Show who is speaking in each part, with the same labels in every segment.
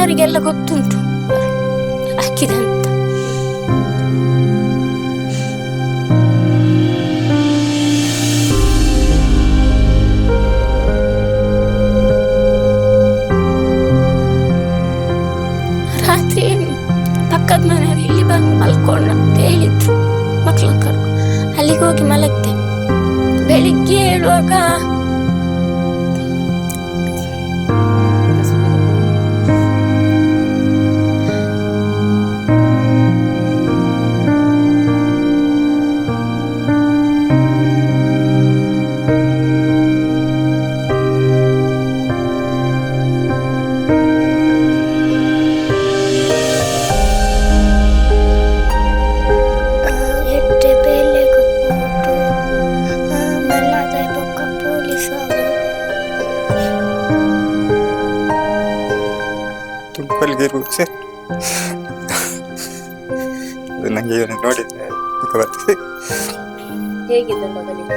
Speaker 1: ಮನೆಯವರಿಗೆಲ್ಲ ಗೊತ್ತುಂಟು ಹಾಕಿದೆ ಅಂತ. ರಾತ್ರಿ ಪಕ್ಕದ ಮನೆಯವರು ಇಲ್ಲಿ ಬಂದು ಮಲ್ಕೊಂಡ ಅಂತ ಹೇಳಿದ್ರು. ಮಕ್ಕಳನ್ನ ಕರ್ಕೊಂಡು ಅಲ್ಲಿಗೆ ಹೋಗಿ ಮಲಗ್ದೆ. ಬೆಳಿಗ್ಗೆ ಹೇಳುವಾಗ
Speaker 2: ನನಗೆ ನೋಡಿದ್ರೆ ದುಃಖ ಬರ್ತದೆ.
Speaker 3: ಹೇಗಿದೆ ಮಗನಿಗೆ?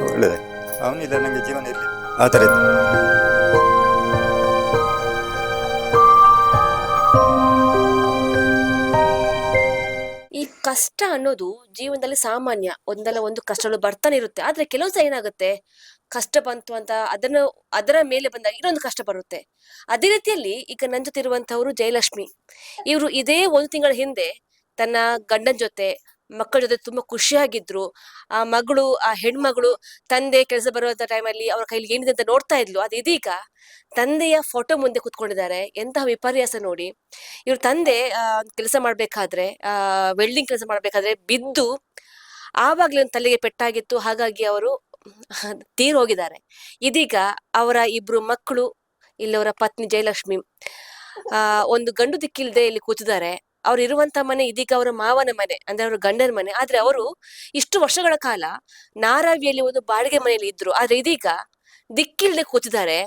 Speaker 2: ಒಳ್ಳೆದ, ಅವನಿಲ್ಲ ನನಗೆ ಜೀವನ ಇರಲಿ ಆ ಥರ ಇತ್ತು.
Speaker 3: ಈ ಕಷ್ಟ ಅನ್ನೋದು ಜೀವನದಲ್ಲಿ ಸಾಮಾನ್ಯ, ಒಂದಲ್ಲ ಒಂದು ಕಷ್ಟಗಳು ಬರ್ತಾನೆ ಇರುತ್ತೆ. ಆದ್ರೆ ಕೆಲವು ಸಲ ಏನಾಗುತ್ತೆ, ಕಷ್ಟ ಬಂತು ಅಂತ ಅದರ ಮೇಲೆ ಬಂದಾಗ ಇನ್ನೊಂದು ಕಷ್ಟ ಬರುತ್ತೆ. ಅದೇ ರೀತಿಯಲ್ಲಿ ಈಗ ನನ್ನ ಜೊತೆ ಇರುವಂತವ್ರು ಜಯಲಕ್ಷ್ಮಿ. ಇವರು ಇದೇ 1 ತಿಂಗಳ ಹಿಂದೆ ತನ್ನ ಗಂಡನ ಜೊತೆ ಮಕ್ಕಳ ಜೊತೆ ತುಂಬಾ ಖುಷಿಯಾಗಿದ್ರು. ಆ ಹೆಣ್ಮಗಳು ತಂದೆ ಕೆಲಸ ಬರುವಂತ ಟೈಮಲ್ಲಿ ಅವ್ರ ಕೈಲಿ ಏನಿದೆ ಅಂತ ನೋಡ್ತಾ ಇದ್ಲು. ಅದು ಇದೀಗ ತಂದೆಯ ಫೋಟೋ ಮುಂದೆ ಕುತ್ಕೊಂಡಿದ್ದಾರೆ. ಎಂತಹ ವಿಪರ್ಯಾಸ ನೋಡಿ. ಇವ್ರ ತಂದೆ ಕೆಲಸ ಮಾಡ್ಬೇಕಾದ್ರೆ ವೆಲ್ಡಿಂಗ್ ಕೆಲಸ ಮಾಡ್ಬೇಕಾದ್ರೆ ಬಿದ್ದು ಆವಾಗ್ಲೇ ಒಂದು ತಲೆಗೆ ಪೆಟ್ಟಾಗಿತ್ತು. ಹಾಗಾಗಿ ಅವರು ತೀರ್ ಹೋಗಿದ್ದಾರೆ. ಇದೀಗ ಅವರ 2 ಮಕ್ಕಳು, ಇಲ್ಲವರ ಪತ್ನಿ ಜಯಲಕ್ಷ್ಮಿ ಒಂದು ಗಂಡು ದಿಕ್ಕಿಲ್ದೆ ಇಲ್ಲಿ ಕೂತಿದ್ದಾರೆ. ಅವ್ರು ಇರುವಂತ ಮನೆ ಇದೀಗ ಅವರ ಮಾವನ ಮನೆ, ಅಂದ್ರೆ ಅವ್ರ ಗಂಡನ ಮನೆ. ಆದ್ರೆ ಅವರು ಇಷ್ಟು ವರ್ಷಗಳ ಕಾಲ ನಾರಾವಿಯಲ್ಲಿ ಒಂದು ಬಾಡಿಗೆ ಮನೆಯಲ್ಲಿ ಇದ್ರು. ಆದ್ರೆ ಇದೀಗ ದಿಕ್ಕಿಲ್ದೆ ಕೂತಿದ್ದಾರೆ.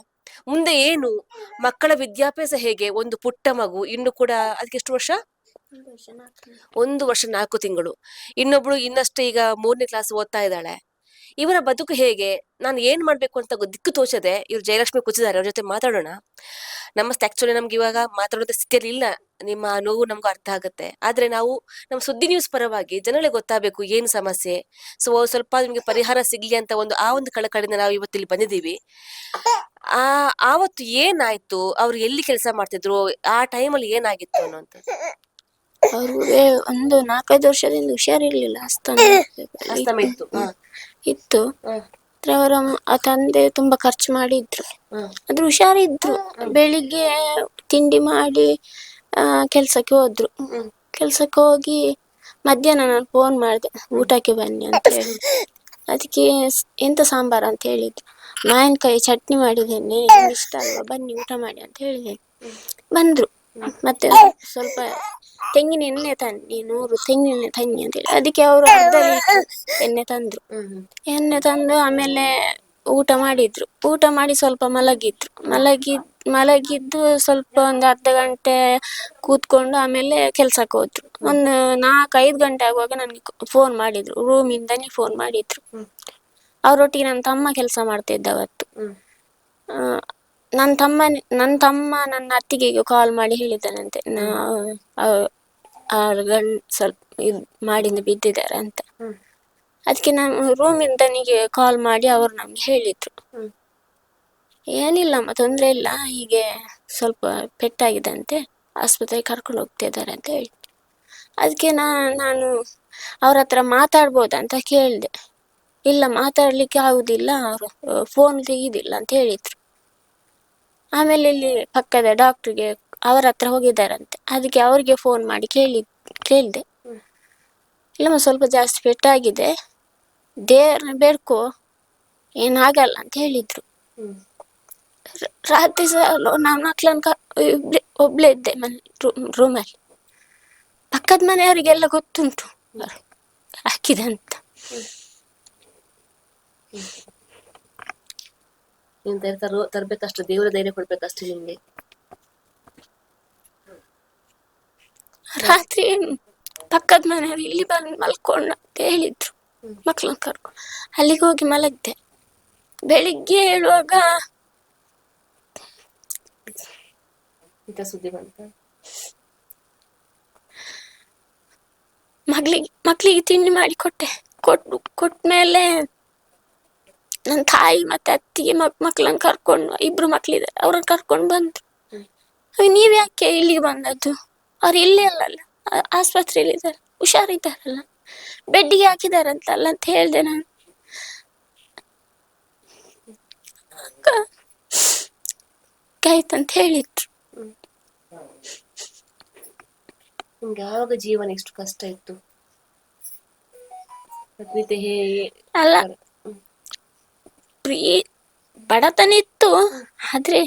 Speaker 3: ಮುಂದೆ ಏನು, ಮಕ್ಕಳ ವಿದ್ಯಾಭ್ಯಾಸ ಹೇಗೆ? ಒಂದು ಪುಟ್ಟ ಮಗು, ಇನ್ನು ಕೂಡ ಅದಕ್ಕೆ ಎಷ್ಟು ವರ್ಷ? 1 ವರ್ಷ 4 ತಿಂಗಳು. ಇನ್ನೊಬ್ಳು ಇನ್ನಷ್ಟು ಈಗ 3ನೇ ಕ್ಲಾಸ್ ಓದ್ತಾ ಇದ್ದಾಳೆ. ಇವರ ಬದುಕು ಹೇಗೆ? ನಾನು ಏನ್ ಮಾಡ್ಬೇಕು ಅಂತ ದಿಕ್ಕು ತೋಚದೆ ಇವ್ರು ಜಯಲಕ್ಷ್ಮಿ ಕೂತಿದ್ದಾರೆ. ಅವ್ರ ಜೊತೆ ಮಾತಾಡೋಣ. ನಮಸ್ತೆ. ಆಕ್ಚುಲಿ ನಮ್ಗೆ ಇವಾಗ ಮಾತಾಡೋದ ಸ್ಥಿತಿಯಲ್ಲಿ ಇಲ್ಲ. ನಿಮ್ಮ ನೋವು ನಮ್ಗೂ ಅರ್ಥ ಆಗುತ್ತೆ. ಆದ್ರೆ ನಾವು ನಮ್ಮ ಸುದ್ದಿ ನ್ಯೂಸ್ ಪರವಾಗಿ ಜನಗಳಿಗೆ ಗೊತ್ತಾಗಬೇಕು ಏನು ಸಮಸ್ಯೆ, ಸೊ ಸ್ವಲ್ಪ ನಿಮ್ಗೆ ಪರಿಹಾರ ಸಿಗ್ಲಿ ಅಂತ ಒಂದು ಕಳಕಳಿಂದ ನಾವು ಇವತ್ತಿಲ್ಲಿ ಬಂದಿದ್ದೀವಿ. ಆವತ್ತು ಏನಾಯ್ತು? ಅವ್ರು ಎಲ್ಲಿ ಕೆಲಸ ಮಾಡ್ತಿದ್ರು? ಆ ಟೈಮಲ್ಲಿ ಏನಾಗಿತ್ತು ಅನ್ನೋಂಥದ್ದು.
Speaker 1: ಅವ್ರಿಗೆ ಒಂದು 4-5 ವರ್ಷದಿಂದ ಹುಷಾರಿರ್ಲಿಲ್ಲ.
Speaker 3: ಅಸ್ತಮ
Speaker 1: ಇತ್ತು. ಅವರ ತಂದೆ ತುಂಬಾ ಖರ್ಚು ಮಾಡಿದ್ರು. ಆದ್ರೆ ಹುಷಾರಿದ್ರು. ಬೆಳಿಗ್ಗೆ ತಿಂಡಿ ಮಾಡಿ ಕೆಲ್ಸಕ್ಕೆ ಹೋದ್ರು. ಕೆಲ್ಸಕ್ಕೆ ಹೋಗಿ ಮಧ್ಯಾಹ್ನ ನಾನು ಫೋನ್ ಮಾಡಿದೆ, ಊಟಕ್ಕೆ ಬನ್ನಿ ಅಂತ ಹೇಳಿ. ಅದಕ್ಕೆ ಎಂತ ಸಾಂಬಾರ್ ಅಂತ ಹೇಳಿದ್ರು. ಮಾವಿನಕಾಯಿ ಚಟ್ನಿ ಮಾಡಿದ್ದೇನೆ, ಇಷ್ಟ ಅಲ್ವಾ, ಬನ್ನಿ ಊಟ ಮಾಡಿ ಅಂತ ಹೇಳಿದ್ದೇನೆ. ಬಂದ್ರು. ಮತ್ತೆ ಸ್ವಲ್ಪ ತೆಂಗಿನ ಎಣ್ಣೆ ತನ್ನಿ, 100 ತೆಂಗಿನ ಎಣ್ಣೆ ತನ್ನಿ ಅಂತ ಹೇಳಿ ಅದಕ್ಕೆ ಅವರು ಅರ್ಧ ಲೀಟರ್ ಎಣ್ಣೆ ತಂದ್ರು. ಎಣ್ಣೆ ತಂದು ಆಮೇಲೆ ಊಟ ಮಾಡಿದ್ರು. ಊಟ ಮಾಡಿ ಸ್ವಲ್ಪ ಮಲಗಿದ್ದು ಸ್ವಲ್ಪ ಒಂದು ಅರ್ಧ ಗಂಟೆ ಕೂತ್ಕೊಂಡು ಆಮೇಲೆ ಕೆಲ್ಸಕ್ಕೆ ಹೋದ್ರು. ಒಂದು 4-5 ಗಂಟೆ ಆಗುವಾಗ ನನಗೆ ಫೋನ್ ಮಾಡಿದ್ರು, ರೂಮಿಂದನೇ ಫೋನ್ ಮಾಡಿದ್ರು. ಅವರೊಟ್ಟಿಗೆ ನನ್ನ ತಮ್ಮ ಕೆಲಸ ಮಾಡ್ತಿದ್ದ ಅವತ್ತು. ನನ್ನ ತಮ್ಮ ನನ್ನ ಅತ್ತಿಗೆಗೆ ಕಾಲ್ ಮಾಡಿ ಹೇಳಿದ್ದಾನಂತೆ, ಸ್ವಲ್ಪ ಇದು ಮಾಡಿಂದ ಬಿದ್ದಿದ್ದಾರೆ ಅಂತ. ಅದಕ್ಕೆ ನಾನು ರೂಮಿಂದನಿಗೆ ಕಾಲ್ ಮಾಡಿ ಅವರು ನಮ್ಗೆ ಹೇಳಿದ್ರು, ಏನಿಲ್ಲಮ್ಮ, ತೊಂದರೆ ಇಲ್ಲ, ಹೀಗೆ ಸ್ವಲ್ಪ ಪೆಟ್ಟಾಗಿದಂತೆ, ಆಸ್ಪತ್ರೆಗೆ ಕರ್ಕೊಂಡು ಹೋಗ್ತಿದ್ದಾರೆ ಅಂತ ಹೇಳಿದ್ರು. ಅದಕ್ಕೆ ನಾನು ಅವ್ರ ಹತ್ರ ಮಾತಾಡ್ಬೋದಂತ ಕೇಳಿದೆ. ಇಲ್ಲ, ಮಾತಾಡ್ಲಿಕ್ಕೆ ಆಗುದಿಲ್ಲ, ಅವರು ಫೋನ್ ತೆಗಿದಿಲ್ಲ ಅಂತ ಹೇಳಿದ್ರು. ಆಮೇಲೆ ಇಲ್ಲಿ ಪಕ್ಕದ ಡಾಕ್ಟ್ರಿಗೆ ಅವರ ಹತ್ರ ಹೋಗಿದ್ದಾರಂತೆ. ಅದಕ್ಕೆ ಅವ್ರಿಗೆ ಫೋನ್ ಮಾಡಿ ಕೇಳಿದೆ. ಇಲ್ಲಮ್ಮ, ಸ್ವಲ್ಪ ಜಾಸ್ತಿ ಪೆಟ್ಟಾಗಿದೆ, ದೇವ್ರನ್ನ ಬೇಡ್ಕೋ, ಏನಾಗಲ್ಲ ಅಂತ ಹೇಳಿದ್ರು. ರಾತ್ರಿ ಸಹ ನಾನು ಮಕ್ಳನ್ನ ಒಬ್ಳೆ ಇದ್ದೆ ರೂಮಲ್ಲಿ. ಪಕ್ಕದ ಮನೆಯವರಿಗೆಲ್ಲ ಗೊತ್ತುಂಟು ಹಾಕಿದೆ ಅಂತ.
Speaker 3: ತರ್ಬೇಕಷ್ಟು, ದೇವರ ಧೈರ್ಯ ಕೊಡ್ಬೇಕಷ್ಟು ನಿಮ್ಗೆ.
Speaker 1: ರಾತ್ರಿ ಪಕ್ಕದ ಮನೆಯವರು ಇಲ್ಲಿ ಬಂದು ಮಲ್ಕೊಂಡ ಅಂತ ಹೇಳಿದ್ರು. ಮಕ್ಳನ್ನ ಕರ್ಕೊಂಡು ಅಲ್ಲಿಗೆ ಹೋಗಿ ಮಲಗ್ದೆ. ಬೆಳಿಗ್ಗೆ ಹೇಳುವಾಗ
Speaker 3: ಇಂಥ ಸುದ್ದಿ ಬಂತ?
Speaker 1: ಮಕ್ಳಿಗೆ ತಿಂಡಿ ಮಾಡಿ ಕೊಟ್ಮೇಲೆ ನನ್ನ ತಾಯಿ ಮತ್ತೆ ಅತ್ತಿಗೆ ಮಕ್ಳನ್ನ ಕರ್ಕೊಂಡು, ಇಬ್ರು ಮಕ್ಳಿದ್ದಾರೆ, ಅವ್ರನ್ನ ಕರ್ಕೊಂಡು ಬಂದ್ರು. ನೀವ್ ಯಾಕೆ ಇಲ್ಲಿಗೆ ಬಂದದ್ದು? ಅವ್ರು ಇಲ್ಲೇ ಅಲ್ಲಲ್ಲ, ಆಸ್ಪತ್ರೆಯಲ್ಲಿ ಇದ್ದಾರೆ, ಹುಷಾರಿದ್ದಾರಲ್ಲ, ಬೆಡ್ಡಿಗೆ ಹಾಕಿದಾರಂತಲ್ಲ ಅಂತ ಹೇಳ್ದೆ ನಾನು. ಆಯ್ತಂತ ಹೇಳಿದ್ರು.
Speaker 3: ನಿಮ್ಗೆ ಯಾವಾಗ ಜೀವನ ಎಷ್ಟು ಕಷ್ಟ ಇತ್ತು?
Speaker 1: ಅಲ್ಲ, ಬಡತನ ಇತ್ತು, ಆದ್ರೆ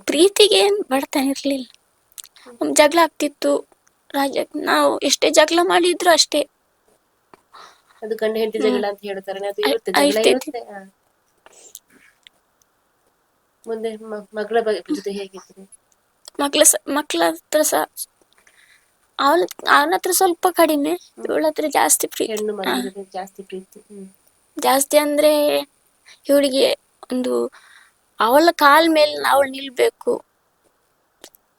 Speaker 1: ಪ್ರೀತಿಗೆ ಬಡತನ ಇರ್ಲಿಲ್ಲ. ಜಗಳ ಆಗ್ತಿತ್ತು, ನಾವು ಎಷ್ಟೇ ಜಗಳ ಮಾಡಿದ್ರು ಅಷ್ಟೇ.
Speaker 3: ಅದು ಗಂಡ ಹೆಂಡತಿ ಜಗಳ ಅಂತ ಹೇಳ್ತಾರೆ, ಅದು ಇರುತ್ತೆ, ಜಗಳ ಇರುತ್ತೆ. ಮುಂದೆ ಮಗಳ ಜೊತೆ ಹೇಗಿತ್ತು?
Speaker 1: ಮಕ್ಳ ಹತ್ರ ಸಹ ಅವನ ಹತ್ರ ಸ್ವಲ್ಪ ಕಡಿಮೆ, ಇವಳ ಹತ್ರ ಜಾಸ್ತಿ ಪ್ರೀತಿ.
Speaker 3: ಹೆಣ್ಣು ಮಗಳ ಜೊತೆ ಜಾಸ್ತಿ ಪ್ರೀತಿ.
Speaker 1: ಜಾಸ್ತಿ ಅಂದ್ರೆ ಇವಳಿಗೆ ಒಂದು ಅವಳ ಕಾಲ್ ಮೇಲೆ ಅವಳು ನಿಲ್ಬೇಕು.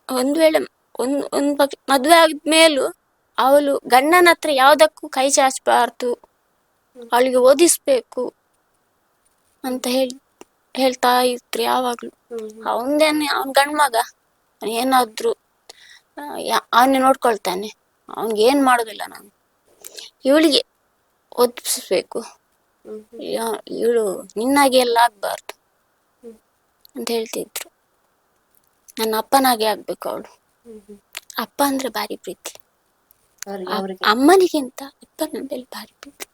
Speaker 1: ಒಂದು ವೇಳೆ ಒಂದು ಮದುವೆ ಆದ್ಮೇಲೂ ಅವಳು ಗಂಡನ ಹತ್ರ ಯಾವ್ದಕ್ಕೂ ಕೈ ಚಾಚಬಾರ್ದು, ಅವಳಿಗೆ ಓದಿಸ್ಬೇಕು ಅಂತ ಹೇಳ್ತಾ ಇದ್ರು ಯಾವಾಗ್ಲೂ. ಅವನ್ ಗಂಡ್ ಮಗ, ಏನಾದ್ರು ಅವನ್ನೇ ನೋಡ್ಕೊಳ್ತಾನೆ, ಅವನ್ಗೆ ಏನ್ ಮಾಡುದಿಲ್ಲ ನಾನು. ಇವಳಿಗೆ ಓದಿಸ್ಬೇಕು, ಇವಳು ನಿನ್ನಾಗೆ ಎಲ್ಲ ಆಗ್ಬಾರ್ದು ಅಂತ ಹೇಳ್ತಿದ್ರು. ನನ್ನ ಅಪ್ಪನಾಗೆ ಆಗ್ಬೇಕು ಅವಳು. ಅಪ್ಪ ಅಂದ್ರೆ ಭಾರಿ ಪ್ರೀತಿ, ಅಮ್ಮನಿಗಿಂತ ಅಪ್ಪನ ಮೇಲೆ ಭಾರಿ ಪ್ರೀತಿ.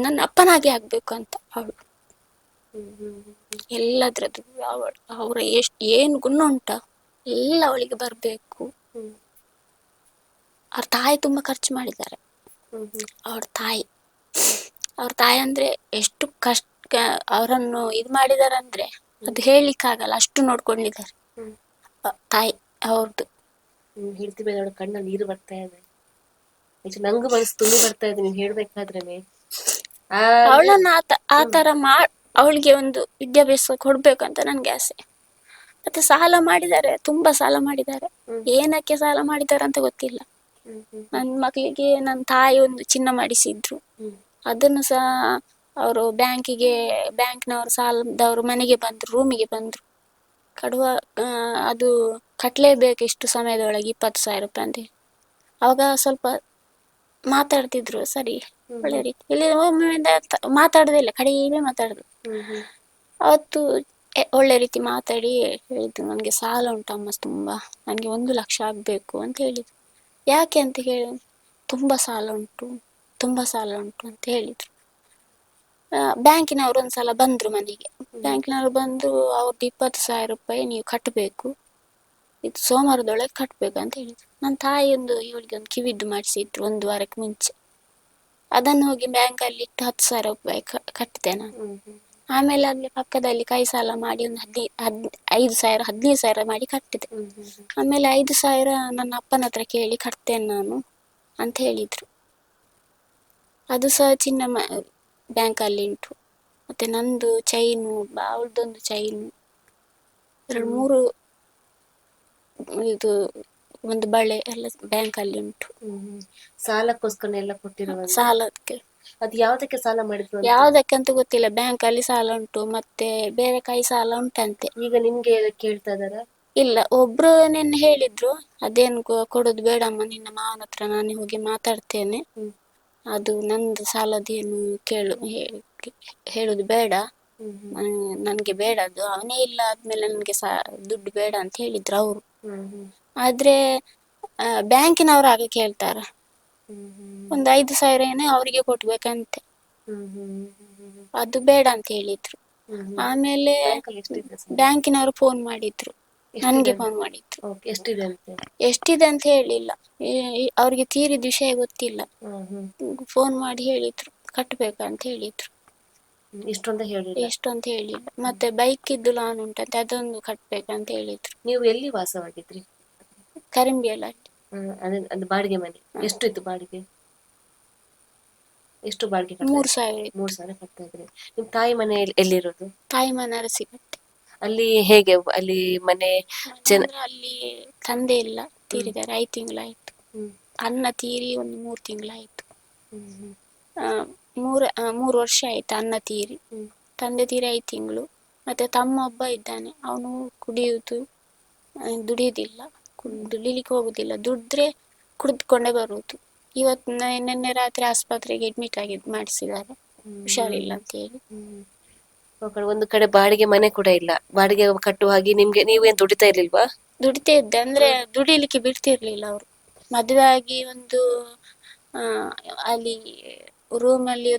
Speaker 1: ನನ್ನ ಅಪ್ಪನಾಗೆ ಆಗ್ಬೇಕು ಅಂತ ಅವಳು. ಎಲ್ಲದ್ರದ್ದು ಅವರ ಏನ್ ಗುಣ ಉಂಟ ಎಲ್ಲ ಅವಳಿಗೆ ಬರ್ಬೇಕು. ಅವ್ರ ತಾಯಿ ತುಂಬಾ ಖರ್ಚು ಮಾಡಿದ್ದಾರೆ. ಅವ್ರ ತಾಯಿ ಅಂದ್ರೆ ಎಷ್ಟು ಕಷ್ಟ ಅವರನ್ನು ಇದು ಮಾಡಿದಾರೆ ಅಂದ್ರೆ ಅದು ಹೇಳಿಕ್ಕಾಗಲ್ಲ, ಅಷ್ಟು ನೋಡ್ಕೊಂಡಿದ್ದಾರೆ ತಾಯಿ ಅವ್ರದ್ದು.
Speaker 3: ಹೇಳ್ತೀವಿ ನೋಡ, ಕಣ್ಣಲ್ಲಿ ನೀರು ಬರ್ತಾ ಇದೆ, ನಂಗು ಮನಸ್ಸು ತುಂಬಿ ಬರ್ತಾ ಇದೆ ನೀನ್ ಹೇಳ್ಬೇಕಾದ್ರೇನೆ.
Speaker 1: ಅವಳನ್ನ ಆತರ ಅವಳಿಗೆ ಒಂದು ವಿದ್ಯಾಭ್ಯಾಸ ಕೊಡ್ಬೇಕಂತ ನನ್ಗೆ ಆಸೆ. ಮತ್ತೆ ಸಾಲ ಮಾಡಿದ್ದಾರೆ, ತುಂಬಾ ಸಾಲ ಮಾಡಿದ್ದಾರೆ. ಏನಕ್ಕೆ ಸಾಲ ಮಾಡಿದ್ದಾರೆ ಅಂತ ಗೊತ್ತಿಲ್ಲ. ನನ್ನ ಮಕ್ಳಿಗೆ ನನ್ನ ತಾಯಿ ಒಂದು ಚಿನ್ನ ಮಾಡಿಸಿದ್ರು, ಅದನ್ನು ಸಹ ಅವರು ಬ್ಯಾಂಕ್ನವರು ಸಾಲದವರು ಮನೆಗೆ ಬಂದ್ರು, ರೂಮಿಗೆ ಬಂದ್ರು. ಅದು ಕಟ್ಲೇಬೇಕು ಇಷ್ಟು ಸಮಯದೊಳಗೆ 20,000 ರೂಪಾಯಿ ಅಂತ. ಅವಾಗ ಸ್ವಲ್ಪ ಮಾತಾಡ್ತಿದ್ರು ಸರಿ, ಒಳ್ಳೆ ರೀತಿ. ಇಲ್ಲಿ ಒಮ್ಮೆಯಿಂದ ಮಾತಾಡುದಿಲ್ಲ, ಕಡಿಮೆ ಮಾತಾಡುದು. ಅವತ್ತು ಒಳ್ಳೆ ರೀತಿ ಮಾತಾಡಿ ಹೇಳಿದ್ರು, ನನಗೆ ಸಾಲ ಉಂಟಮ್ಮ ತುಂಬಾ, ನನಗೆ 1 ಲಕ್ಷ ಆಗ್ಬೇಕು ಅಂತ ಹೇಳಿದ್ರು. ಯಾಕೆ ಅಂತ ಹೇಳಿ, ತುಂಬಾ ಸಾಲ ಉಂಟು ಅಂತ ಹೇಳಿದ್ರು. ಬ್ಯಾಂಕಿನವರು ಒಂದ್ಸಲ ಬಂದ್ರು ಮನೆಗೆ. ಬ್ಯಾಂಕಿನವರು ಬಂದು ಅವ್ರದ್ದು 20,000 ರೂಪಾಯಿ ನೀವು ಕಟ್ಟಬೇಕು, ಇದು ಸೋಮವಾರದೊಳಗೆ ಕಟ್ಟಬೇಕು ಅಂತ ಹೇಳಿದ್ರು. ನನ್ನ ತಾಯಿ ಇವಳಿಗೆ ಒಂದು ಕಿವಿದ್ದು ಮಾಡಿಸಿದ್ರು 1 ವಾರಕ್ಕೆ ಮುಂಚೆ. ಅದನ್ನು ಹೋಗಿ ಬ್ಯಾಂಕಲ್ಲಿ ಇಟ್ಟು 10,000 ರೂಪಾಯಿ ಕಟ್ಟಿದೆ ನಾನು. ಆಮೇಲೆ ಅಲ್ಲಿ ಪಕ್ಕದಲ್ಲಿ ಕೈ ಸಾಲ ಮಾಡಿ ಒಂದು 5,000 15,000 ಮಾಡಿ ಕಟ್ಟಿದೆ. ಆಮೇಲೆ 5,000 ನನ್ನ ಅಪ್ಪನ ಹತ್ರ ಕೇಳಿ ಕಟ್ತೇನೆ ನಾನು ಅಂತ ಹೇಳಿದ್ರು. ಅದು ಸಹ ಚಿನ್ನ ಬ್ಯಾಂಕಲ್ಲಿ ಉಂಟು. ಮತ್ತೆ ನಂದು ಚೈನು, ಅವಳದೊಂದು ಚೈನು, 2-3 ಇದು ಒಂದು ಬಳೆ ಎಲ್ಲ ಬ್ಯಾಂಕಲ್ಲಿ ಉಂಟು.
Speaker 3: ಸಾಲಕ್ಕೋಸ್ಕರ ಎಲ್ಲ ಕೊಟ್ಟಿರುವ
Speaker 1: ಸಾಲಕ್ಕೆ.
Speaker 3: ಅದು ಯಾವ್ದಕ್ಕೆ ಸಾಲ ಮಾಡಿದ್ರು?
Speaker 1: ಯಾವ್ದಕ್ಕೆ ಅಂತ ಗೊತ್ತಿಲ್ಲ, ಬ್ಯಾಂಕಲ್ಲಿ ಸಾಲ ಉಂಟು, ಮತ್ತೆ ಬೇರೆ ಕೈ ಸಾಲ ಉಂಟಂತೆ.
Speaker 3: ಈಗ ನಿಮ್ಗೆ ಕೇಳ್ತಾ ಇದಾರ? ಇಲ್ಲ,
Speaker 1: ಒಬ್ರು ನಿನ್ನೆ ಹೇಳಿದ್ರು, ಅದೇನು ಕೊಡೋದು ಬೇಡಮ್ಮ, ನಿನ್ನ ಮಾವನ ಹತ್ರ ನಾನು ಹೋಗಿ ಮಾತಾಡ್ತೇನೆ, ಅದು ನಂದು ಸಾಲದೇನು ಹೇಳುದು ಬೇಡ, ನನ್ಗೆ ಬೇಡ, ಅದು ಅವನೇ ಇಲ್ಲ ಆದ್ಮೇಲೆ ನನ್ಗೆ ದುಡ್ಡು ಬೇಡ ಅಂತ ಹೇಳಿದ್ರು ಅವರು. ಆದ್ರೆ ಬ್ಯಾಂಕಿನವರು ಹಾಗೆ ಕೇಳ್ತಾರ, ಒಂದು 5,000 ಏನೋ ಅವರಿಗೆ ಕೊಟ್ಬೇಕಂತೆ, ಅದು ಬೇಡ ಅಂತ ಹೇಳಿದ್ರು. ಆಮೇಲೆ ಬ್ಯಾಂಕಿನವರು ಫೋನ್ ಮಾಡಿದ್ರು, ನನ್ಗೆ ಫೋನ್ ಮಾಡಿದ್ರು. ಎಷ್ಟಿದೆ ಅಂತ ಹೇಳಿಲ್ಲ, ಅವ್ರಿಗೆ ತೀರಿದ ವಿಷಯ ಗೊತ್ತಿಲ್ಲ. ಫೋನ್ ಮಾಡಿ ಹೇಳಿದ್ರು ಕಟ್ಬೇಕಂತ ಹೇಳಿದ್ರು. ಎಷ್ಟು ಅಂತ ಹೇಳಿಲ್ಲ. ಮತ್ತೆ ಬೈಕ್ ಇದ್ದು ಲಾನ್ ಉಂಟಂತೆ, ಅದೊಂದು ಕಟ್ಬೇಕಂತ ಹೇಳಿದ್ರು.
Speaker 3: ನೀವು ಎಲ್ಲಿ ವಾಸವಾಗಿದ್ರಿ?
Speaker 1: ಕರಿಂಬಿಯಲ್ಲಿ.
Speaker 3: ಅದು ಬಾಡಿಗೆ ಮನೆ ಎಷ್ಟು ಇತ್ತು ಬಾಡಿಗೆ? ಎಷ್ಟು ಬಾಡಿಗೆ?
Speaker 1: 3,000.
Speaker 3: 3,000 ಕಟ್ತಾ ಇದ್ರಿ. ನಿಮ್ ತಾಯಿ ಮನೆ ಎಲ್ಲಿರೋದು?
Speaker 1: ತಾಯಿ ಮನೆ ಅರಸಿಕಟ್ಟೆ.
Speaker 3: ಅಲ್ಲಿ ಹೇಗೆ ಅಲ್ಲಿ ಮನೆ
Speaker 1: ಅಂದ್ರೆ ಅಲ್ಲಿ ತಂದೆ ಇಲ್ಲ, ತೀರಿದ್ದಾರೆ, 5 ತಿಂಗಳಾಯ್ತು. ಅಣ್ಣ ತೀರಿ ಒಂದು 3 ತಿಂಗಳಾಯ್ತು. ಆ, 3 ವರ್ಷ ಆಯ್ತು ಅಣ್ಣ ತೀರಿ. ತಂದೆ ತೀರಿ 5 ತಿಂಗಳು. ಮತ್ತೆ ತಮ್ಮ ಒಬ್ಬ ಇದ್ದಾನೆ, ಅವನು ಕುಡಿಯುವುದು, ದುಡಿಯುವುದಿಲ್ಲ, ದುಡಿಲಿಕ್ಕೆ ಹೋಗುದಿಲ್ಲ. ದುಡಿದ್ರೆ ಕುಡಿದುಕೊಂಡೇ ಬರುವುದು. ಇವತ್ತು ನಿನ್ನೆ ರಾತ್ರಿ ಆಸ್ಪತ್ರೆಗೆ ಅಡ್ಮಿಟ್ ಮಾಡಿಸಿದ್ದಾರೆ, ಹುಷಾರಿಲ್ಲ ಅಂತ ಹೇಳಿ.
Speaker 3: ಒಂದು ಕಡೆ ಬಾಡಿಗೆ ಮನೆ ಕೂಡ ಇಲ್ಲ, ಬಾಡಿಗೆ ಕಟ್ಟುವ ಹಾಗೆ ನಿಮ್ಗೆ ನೀವೇನ್ ದುಡಿತಾ ಇರ್ಲಿಲ್ವಾ?
Speaker 1: ದುಡಿತಾ ಇದ್ದೆ, ಅಂದ್ರೆ ದುಡಿಲಿಕ್ಕೆ ಬಿಡ್ತಿರ್ಲಿಲ್ಲ ಅವರು. ಮದುವೆ ಆಗಿ ಒಂದು ಅಲ್ಲಿ ರೂಮಲ್ಲಿ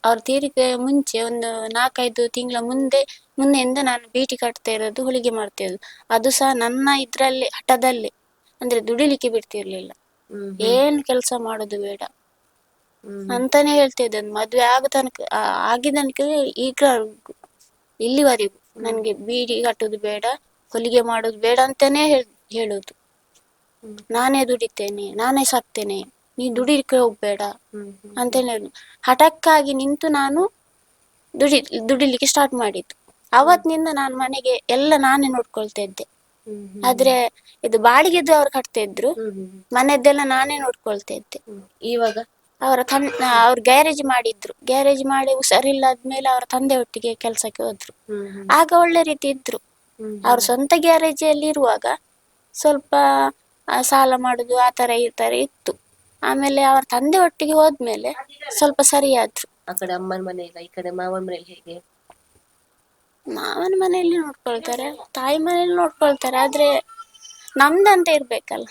Speaker 1: ಅವ್ರು ತೀರಿಗೆ ಮುಂಚೆ ಒಂದು 4-5 ತಿಂಗಳ ಮುಂದೆಯಿಂದ ನಾನು ಬೀಟಿ ಕಟ್ತಾ ಇರೋದು, ಹೊಲಿಗೆ ಮಾಡ್ತಾ ಇರೋದು. ಅದು ಸಹ ನನ್ನ ಇದ್ರಲ್ಲಿ ಹಠದಲ್ಲಿ, ಅಂದ್ರೆ ದುಡಿಲಿಕ್ಕೆ ಬಿಡ್ತಿರ್ಲಿಲ್ಲ. ಏನು ಕೆಲಸ ಮಾಡೋದು ಬೇಡ ಅಂತಾನೆ ಹೇಳ್ತಾ ಇದ್ದದ್ದು. ಮದ್ವೆ ಆಗಿದ ತನಕ ಈಗ ಇಲ್ಲಿವರೆಗೂ ನನ್ಗೆ ಬೀಡಿ ಕಟ್ಟುದು ಬೇಡ, ಹೊಲಿಗೆ ಮಾಡೋದು ಬೇಡ ಅಂತಾನೆ ಹೇಳುದು. ನಾನೇ ದುಡಿತೇನೆ, ನಾನೇ ಸಾಕ್ತೇನೆ, ನೀ ದುಡಿಲಿಕ್ಕೆ ಹೋಗ್ಬೇಡ ಅಂತ ಹೇಳುದು. ಹಠಕ್ಕಾಗಿ ನಿಂತು ನಾನು ದುಡಿಲಿಕ್ಕೆ ಸ್ಟಾರ್ಟ್ ಮಾಡಿದ್ದು. ಅವತ್ತಿನಿಂದ ನಾನು ಮನೆಗೆ ಎಲ್ಲ ನಾನೇ ನೋಡ್ಕೊಳ್ತಾ ಇದ್ದೆ. ಆದ್ರೆ ಇದು ಬಾಡಿಗೆದ್ದು ಅವ್ರು ಕಟ್ತಾ ಇದ್ರು, ಮನೆದ್ದೆಲ್ಲ ನಾನೇ ನೋಡ್ಕೊಳ್ತಾ ಇದ್ದೆ.
Speaker 3: ಇವಾಗ
Speaker 1: ಅವ್ರು ಗ್ಯಾರೇಜ್ ಮಾಡಿದ್ರು, ಗ್ಯಾರೇಜ್ ಮಾಡಿ ಹುಷಾರಿಲ್ಲಾದ್ಮೇಲೆ ಅವರ ತಂದೆ ಒಟ್ಟಿಗೆ ಕೆಲ್ಸಕ್ಕೆ ಹೋದ್ರು. ಆಗ ಒಳ್ಳೆ ರೀತಿ ಇದ್ರು. ಅವ್ರ ಸ್ವಂತ ಗ್ಯಾರೇಜ್ ಅಲ್ಲಿ ಇರುವಾಗ ಸ್ವಲ್ಪ ಸಾಲ ಮಾಡುದು ಆ ತರ ಈ ತರ ಇತ್ತು. ಆಮೇಲೆ ಅವ್ರ ತಂದೆ ಒಟ್ಟಿಗೆ ಹೋದ್ಮೇಲೆ ಸ್ವಲ್ಪ ಸರಿಯಾದ್ರು.
Speaker 3: ಆ ಕಡೆ ಅಮ್ಮನ ಮನೆ ಇಲ್ಲ, ಈ ಕಡೆ ಮಾವನ ಮನೇಲಿ ಹೇಗೆ?
Speaker 1: ಮಾವನ ಮನೆಯಲ್ಲಿ ನೋಡ್ಕೊಳ್ತಾರೆ, ತಾಯಿ ಮನೇಲಿ ನೋಡ್ಕೊಳ್ತಾರೆ. ಆದ್ರೆ ನಮ್ದಂತ ಇರ್ಬೇಕಲ್ಲ,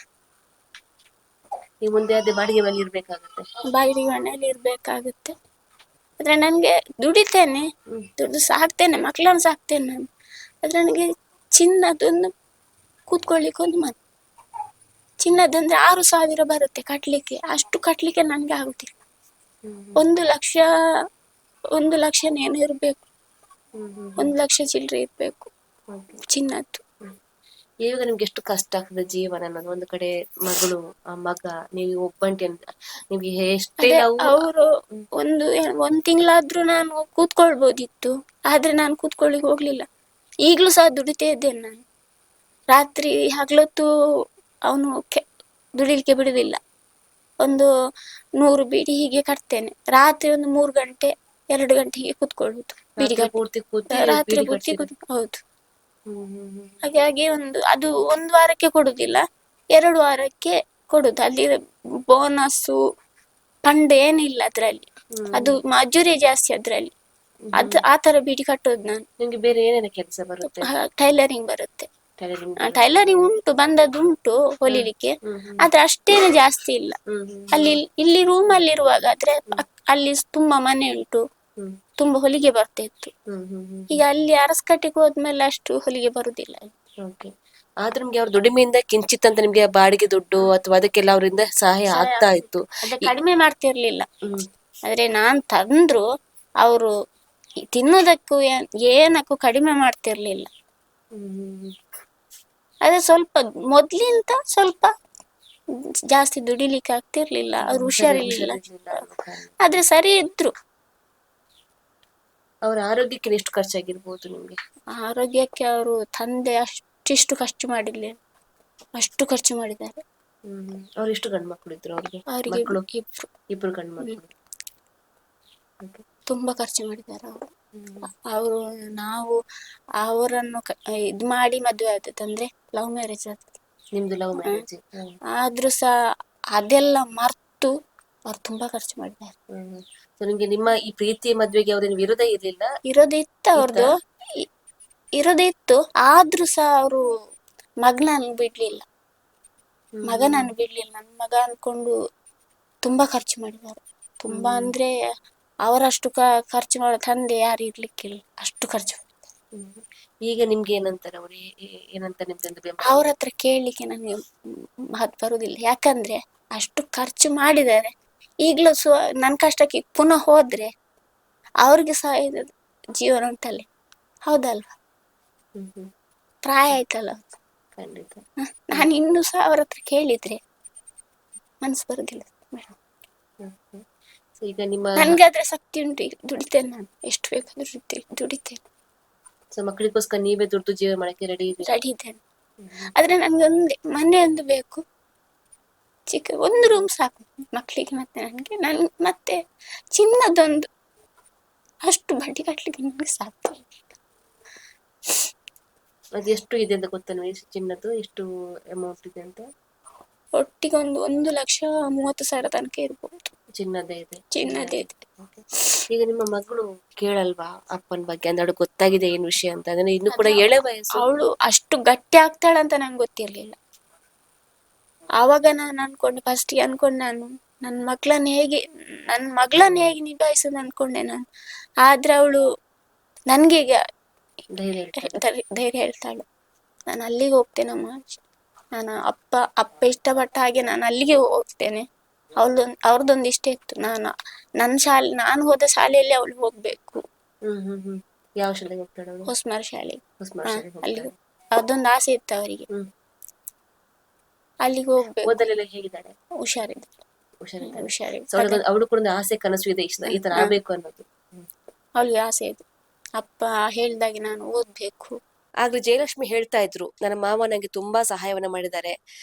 Speaker 3: ಈ ಮುಂದೆ ಅದೇ ಬಾಡಿಗೆ ಮನೆ ಇರ್ಬೇಕಾಗತ್ತೆ.
Speaker 1: ಬಾಡಿಗೆ ಮನೆಯಲ್ಲಿ ಇರ್ಬೇಕಾಗುತ್ತೆ. ಆದ್ರೆ ನನ್ಗೆ ದುಡಿತೇನೆ, ದುಡ್ಡು ಸಾಕ್ತೇನೆ, ಮಕ್ಕಳನ್ನು ಸಾಕ್ತೇನೆ ನಾನು. ಆದ್ರೆ ನನಗೆ ಚಿನ್ನದೊಂದು ಕೂತ್ಕೊಳ್ಳಿಕ್ಕೆ ಒಂದು ಮನೆ, ಚಿನ್ನದಂದ್ರೆ 6,000 ಬರುತ್ತೆ ಕಟ್ಲಿಕ್ಕೆ. ಅಷ್ಟು ಕಟ್ಲಿಕ್ಕೆ ನನ್ಗೆ ಆಗುದಿಲ್ಲ. 1 ಲಕ್ಷನೇನು ಇರ್ಬೇಕು, 1 ಲಕ್ಷ ಚಿಲ್ಲರೆ ಇರ್ಬೇಕು ಚಿನ್ನದ್ದು.
Speaker 3: ಇವಾಗ ನಿಮ್ಗೆ ಎಷ್ಟು ಕಷ್ಟ ಆಗ್ತದೆ ಜೀವನ ಅನ್ನೋದು? ಒಂದು ಕಡೆ ಮಗಳು, ಆ ಮಗ, ನೀವು ಒಬ್ಬಂಟಿ ಅಂತ ನಿಮ್ಗೆ ಎಷ್ಟೇ
Speaker 1: ಅವರು ಒಂದ್ ತಿಂಗಳಾದ್ರೂ ನಾನು ಕೂತ್ಕೊಳ್ಬೋದಿತ್ತು, ಆದ್ರೆ ನಾನು ಕೂತ್ಕೊಳ್ಳಿಕ್ಕೆ ಹೋಗ್ಲಿಲ್ಲ. ಈಗ್ಲೂ ಸಹ ದುಡಿತಾ ಇದ್ದೇನೆ ನಾನು. ರಾತ್ರಿ ಹಗಲೊತ್ತು ಅವನು ದುಡಿಲಿಕ್ಕೆ ಬಿಡುದಿಲ್ಲ. ಒಂದು 100 ಬೀಡಿ ಹೀಗೆ ಕಟ್ತೇನೆ. ರಾತ್ರಿ ಒಂದು 3 ಗಂಟೆ 2 ಗಂಟೆ ಹೀಗೆ ಕೂತ್ಕೊಳ್ಳುದು, ಬೀಡಿ ರಾತ್ರಿ ಪೂರ್ತಿ ಹೌದು. ಹಾಗಾಗಿ ಅದು 1 ವಾರಕ್ಕೆ ಕೊಡುದಿಲ್ಲ, 2 ವಾರಕ್ಕೆ ಕೊಡುದು. ಅಲ್ಲಿ ಬೋನಸ್ಸು ಫಂಡ್ ಏನಿಲ್ಲ ಅದ್ರಲ್ಲಿ, ಅದು ಮಜೂರಿ ಜಾಸ್ತಿ ಅದ್ರಲ್ಲಿ. ಆ ತರ ಬೀಡಿ ಕಟ್ಟೋದು ನಾನು.
Speaker 3: ನಿಮ್ಗೆ ಬೇರೆ ಏನೇನು ಕೆಲಸ ಬರುತ್ತೆ?
Speaker 1: ಟೈಲರಿಂಗ್ ಬರುತ್ತೆ. ಟೈಲರಿಂಗ್ ಉಂಟು, ಬಂದದ್ದು ಉಂಟು ಹೊಲಿಲಿಕ್ಕೆ, ಆದ್ರೆ ಅಷ್ಟೇನು ಜಾಸ್ತಿ ಇಲ್ಲ. ಇಲ್ಲಿ ರೂಮ್ ಅಲ್ಲಿ ಇರುವಾಗ ಆದ್ರೆ ಅಲ್ಲಿ ತುಂಬಾ ಮನೆ ಉಂಟು, ತುಂಬಾ ಹೊಲಿಗೆ ಬರ್ತಾ ಇತ್ತು. ಈಗ ಅಲ್ಲಿ ಅರಸ್ಕಟ್ಟಿಗೆ ಹೋದ್ಮೇಲೆ ಅಷ್ಟು ಹೊಲಿಗೆ ಬರುದಿಲ್ಲ.
Speaker 3: ಆದ್ರೆ ನಿಮ್ಗೆ ಅವ್ರ ದುಡಿಮೆಯಿಂದ ಕಿಂಚಿತ್ ಅಂತ ನಿಮ್ಗೆ ಬಾಡಿಗೆ ದುಡ್ಡು ಅಥವಾ ಅದಕ್ಕೆಲ್ಲ ಅವರಿಂದ ಸಹಾಯ ಆಗ್ತಾ ಇತ್ತು,
Speaker 1: ಕಡಿಮೆ ಮಾಡ್ತಿರ್ಲಿಲ್ಲ. ಆದ್ರೆ ನಾನ್ ತಂದ್ರು ಅವರು ತಿನ್ನೋದಕ್ಕೂ ಏನಕ್ಕೂ ಕಡಿಮೆ ಮಾಡ್ತಿರ್ಲಿಲ್ಲ. ಅದೇ ಸ್ವಲ್ಪ ಮೊದ್ಲಿಂತ ಸ್ವಲ್ಪ ಜಾಸ್ತಿ ದುಡಿಲಿಕ್ಕೆ ಆಗ್ತಿರ್ಲಿಲ್ಲ, ಅವ್ರು ಹುಷಾರಿರ್ಲಿಲ್ಲ. ಆದ್ರೆ ಸರಿ ಇದ್ರು.
Speaker 3: ಅವರ ಆರೋಗ್ಯಕ್ಕೆ ಎಷ್ಟು ಖರ್ಚಾಗಿರ್ಬೋದು ನಿಮ್ಗೆ?
Speaker 1: ಆರೋಗ್ಯಕ್ಕೆ ಅವರು ತಂದೆ ಅಷ್ಟಿಷ್ಟು ಖರ್ಚು ಮಾಡಿರ್ಲಿಲ್ಲ, ಅಷ್ಟು ಖರ್ಚು ಮಾಡಿದ್ದಾರೆ.
Speaker 3: ಅವ್ರು ಎಷ್ಟು ಗಂಡು ಮಕ್ಕಳು ಇದ್ರು ಅವ್ರಿಗೆ? ಇಬ್ರು ಗಂಡು ಮಕ್ಕಳು.
Speaker 1: ತುಂಬಾ ಖರ್ಚು ಮಾಡಿದ್ದಾರೆ ಅವರು. ನಾವು ಅವರನ್ನು ಇದ್ ಮಾಡಿ ಮದುವೆ ಆದದ್ದು, ಅಂದ್ರೆ ಲವ್ ಮ್ಯಾರೇಜ್ ಆದದ್ದು.
Speaker 3: ನಿಮ್ದು ಲವ್ ಮ್ಯಾರೇಜ್?
Speaker 1: ಆದ್ರೂ ಸಹ ಅದೆಲ್ಲ ಮರ್ತು ಅವ್ರು ತುಂಬಾ ಖರ್ಚು ಮಾಡಿದ್ದಾರೆ.
Speaker 3: ನಿಮ್ಗೆ ನಿಮ್ಮ ಈ ಪ್ರೀತಿಯ ಮದ್ವೆಗೆ ಅವ್ರೇನು ವಿರೋಧ ಇರ್ಲಿಲ್ಲ?
Speaker 1: ಇರೋದಿತ್ತು ಅವ್ರದ್ದು, ಇರೋದಿತ್ತು. ಆದ್ರೂ ಸಹ ಅವರು ಮಗನನ್ನು ಬಿಡ್ಲಿಲ್ಲ. ನನ್ನ ಮಗ ಅನ್ಕೊಂಡು ತುಂಬಾ ಖರ್ಚು ಮಾಡಿದ್ದಾರೆ. ತುಂಬಾ ಅಂದ್ರೆ ಅವರಷ್ಟು ಖರ್ಚು ಮಾಡೋ ತಂದೆ ಯಾರು ಇರ್ಲಿಕ್ಕಿಲ್ಲ, ಅಷ್ಟು ಖರ್ಚು.
Speaker 3: ಈಗ ನಿಮ್ಗೆ ಏನಂತಾರೆ ಅವ್ರು? ಏನಂತಾರೆ ನಿಮ್ಗೆ?
Speaker 1: ಅವ್ರ ಹತ್ರ ಕೇಳಲಿಕ್ಕೆ ನನಗೆ ಮಾತು ಬರುದಿಲ್ಲ. ಯಾಕಂದ್ರೆ ಅಷ್ಟು ಖರ್ಚು ಮಾಡಿದ್ದಾರೆ. ಈಗ್ಲೂ ನನ್ ಕಷ್ಟಕ್ಕೆ ಪುನಃ ಹೋದ್ರೆ ಅವ್ರಿಗೆ ಸಹ ಜೀವನ ಉಂಟಲ್ಲಿ, ಹೌದಲ್ವಾ? ಪ್ರಾಯ ಆಯ್ತಲ್ಲ. ನಾನು ಇನ್ನೂ ಸಹ ಅವ್ರ ಹತ್ರ ಕೇಳಿದ್ರೆ ಮನ್ಸು ಬರುದಿಲ್ಲ ಮೇಡಮ್.
Speaker 3: ಈಗ ನಿಮ್ಮ
Speaker 1: ನನ್ಗಾದ್ರೆ ಶಕ್ತಿ ಉಂಟು, ದುಡಿತೇನೆ ನಾನು, ಎಷ್ಟು ಬೇಕಾದ್ರೂ ದುಡಿತೇನೆ.
Speaker 3: ಸೊ ಮಕ್ಕಳಿಗೋಸ್ಕರ ನೀವೇ ದುಡ್ಡು ಜೀವ ಮಾಡಕ್ಕೆ ರೆಡಿ ಇದ್ದೀರಾ?
Speaker 1: ರೆಡಿ ಇದ್ದೇನೆ. ಆದ್ರೆ ನನ್ಗೆ ಒಂದೇ ಮನೆ ಒಂದು ಬೇಕು, ಚಿಕ್ಕ ಒಂದು ರೂಮ್ ಸಾಕು ಮಕ್ಕಳಿಗೆ ಮತ್ತೆ ನನಗೆ. ಮತ್ತೆ ಚಿನ್ನದೊಂದು ಅಷ್ಟು ಬಡ್ಡಿ ಕಟ್ಟಲಿಕ್ಕೆ ನನಗೆ ಸಾಧ್ಯ ಇಲ್ಲ.
Speaker 3: ಅದು ಎಷ್ಟು ಇದೆ ಅಂತ ಗೊತ್ತಾ ನಿಮಗೆ? ಚಿನ್ನದ್ದು ಎಷ್ಟು ಅಮೌಂಟ್ ಇದೆ ಅಂತ?
Speaker 1: ಒಟ್ಟಿಗೆ 1,30,30,000 ತನಕ ಇರ್ಬೋದು.
Speaker 3: ಚಿನ್ನದೇ ಇದೆ.
Speaker 1: ಚಿನ್ನದೇ ಇದೆ.
Speaker 3: ಈಗ ನಿಮ್ಮ ಮಗಳು ಕೇಳಲ್ವಾ ಅಪ್ಪನ ಬಗ್ಗೆ? ಅಂದ್ರೆ ಅವಳು ಗೊತ್ತಾಗಿದೆ ಏನ್ ವಿಷಯ ಅಂತ, ಅದನ್ನ ಇನ್ನು ಕೂಡ ಎಳೆ ವಯಸ್ಸು.
Speaker 1: ಅವಳು ಅಷ್ಟು ಗಟ್ಟಿ ಆಗ್ತಾಳಂತ ನಂಗೆ ಗೊತ್ತಿರ್ಲಿಲ್ಲ. ಆವಾಗ ನಾನು ಅನ್ಕೊಂಡೆ, ಫಸ್ಟಿಗೆ ಅನ್ಕೊಂಡೆ ನಾನು ನನ್ನ ಮಗಳನ್ನ ಹೇಗೆ ನಿಭಾಯಿಸೋದು ಅನ್ಕೊಂಡೆ ನಾನು. ಆದ್ರೆ ಅವಳು ನನ್ಗೆ ಈಗ ಧೈರ್ಯ ಹೇಳ್ತಾಳೆ, ನಾನು ಅಲ್ಲಿಗೆ ಹೋಗ್ತೇನಮ್ಮ, ನಾನು ಅಪ್ಪ ಇಷ್ಟಪಟ್ಟ ಹಾಗೆ ನಾನು ಅಲ್ಲಿಗೆ ಹೋಗ್ತೇನೆ. ಅವ್ರದ್ದೊಂದು ಇಷ್ಟ ಇತ್ತು, ನಾನು ಹೋದ ಶಾಲೆಯಲ್ಲಿ ಅವಳು ಹೋಗ್ಬೇಕು.
Speaker 3: ಯಾವ ಶಾಲೆಗೆ ಹೋಗ್ತಾಳೆ?
Speaker 1: ಹೊಸ್ಮಾರ್ ಶಾಲೆ. ಅಲ್ಲಿ
Speaker 3: ಹೋಗ್ತಾಳೆ.
Speaker 1: ಅದೊಂದು ಆಸೆ ಇತ್ತು ಅವರಿಗೆ, ಅಲ್ಲಿಗೆ ಹೋಗ್ಬೇಕು.
Speaker 3: ಓದಲೆಲ್ಲ ಹೇಗಿದ್ದಾಳೆ?
Speaker 1: ಹುಷಾರಿದ್ದಾಳೆ.
Speaker 3: ಅವಳು ಕೂಡ ಒಂದು ಆಸೆ ಕನಸು ಇದೆ, ಈ ತರ ಆಗ್ಬೇಕು ಅನ್ನೋದು.
Speaker 1: ಅವಳಿಗೆ ಆಸೆ ಇದೆ, ಅಪ್ಪ ಹೇಳ್ದಾಗೆ ನಾನು ಓದ್ಬೇಕು.
Speaker 3: ಆಗ್ಲೇ ಜಯಲಕ್ಷ್ಮಿ ಹೇಳ್ತಾ ಇದ್ರು, ನನ್ನ ಮಾವ ನಂಗೆ ತುಂಬಾ ಸಹಾಯವನ್ನ ಮಾಡಿದ್ದಾರೆ.